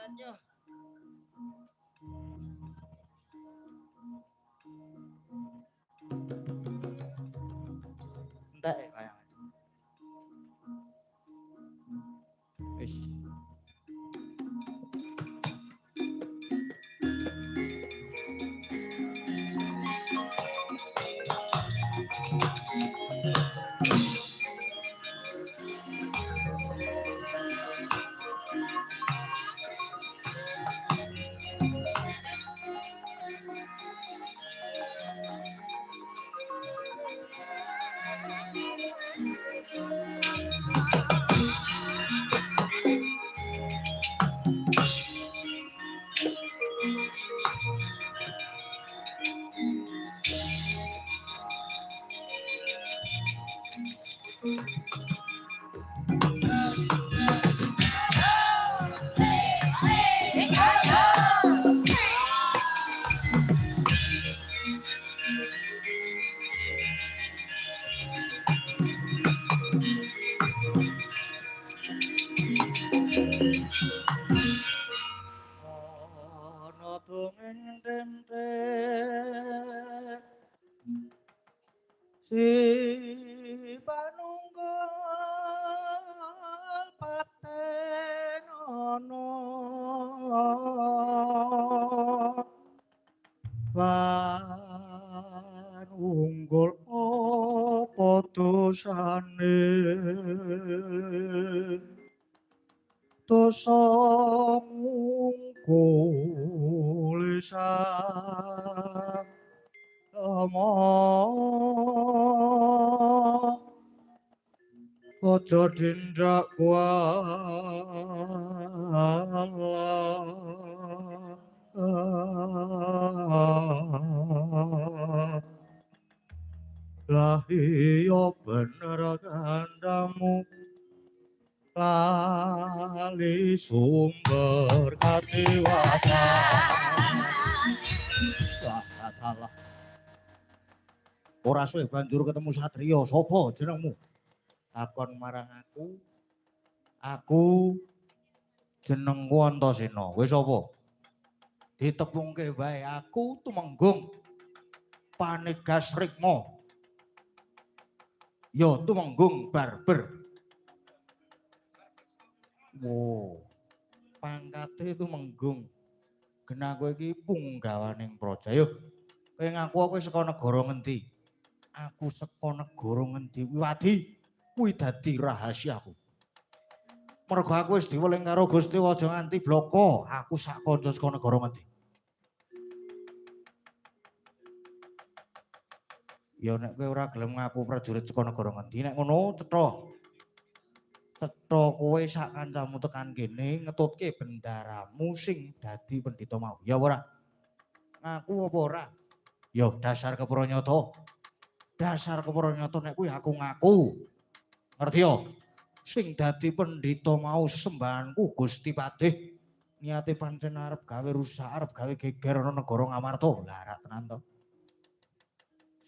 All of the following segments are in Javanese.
Nyo. Entek kayangan. Wis. Ana dongeng tentrek si panunggal paten ana panunggul apa dosane dosa mungkul sama aja dindrak kuala lah iya bener kandamu lali sumber katiwasan. Salah. Ora suwe banjur ketemu satriya, sapa jenengmu? Takon marang aku. Aku jenengku Antasena. Wis apa? Ditepungke wae aku Tumenggung Panigas Rikma. Ya Tumenggung Barber. Wo. Pangkate Tumenggung. Genah kowe iki punggawaning praja. Yo. Kowe ngaku kowe saka negara ngendi? Aku saka negara ngendi? Wiwadi kuwi dadi rahasiaku. Mergo aku wis diweling karo Gusti aja nganti bloko. Aku sak kanca saka negara ngendi? Ya nek kowe ora gelem ngaku prajurit saka negara ngendi, nek ngono cetha. Cetha kowe sak kancamu tekan kene ngetutke bendaramu sing dadi pendhita mau. Ya ora? Ngaku apa ora? Ya dasar kepranyata. Dasar kepranyata nek kuwi aku ngaku. Ngerti ya? Sing dadi pendhita mau sesembahanku Gusti Padih. Niate pancen arep gawe rusak, arep gawe geger ana negara Ngamarta. Lah rak tenan to.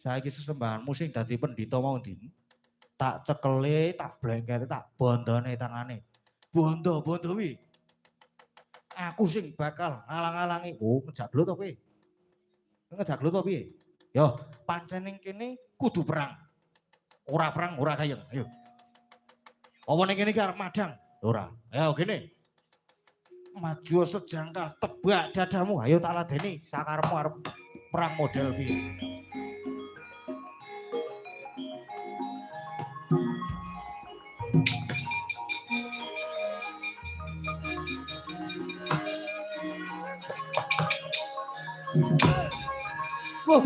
Saiki sesembahanmu sing dadi pendhita mau ndi? Tak cekele, tak blengkete, tak bondone tangane. Bondo-bondo wi. Aku sing bakal ngalang-alangi. Oh, ngejaglo to kowe? Ngejaglo to piye? Yo, pancen ning kene kudu perang. Ora perang, ora kayeng. Ayo. Apa ning kene iki arep madang? Ora. Ayo kene. Maju sejangkah tebak dadamu. Ayo tak ladeni sakarepmu arep perang model piye. Wah.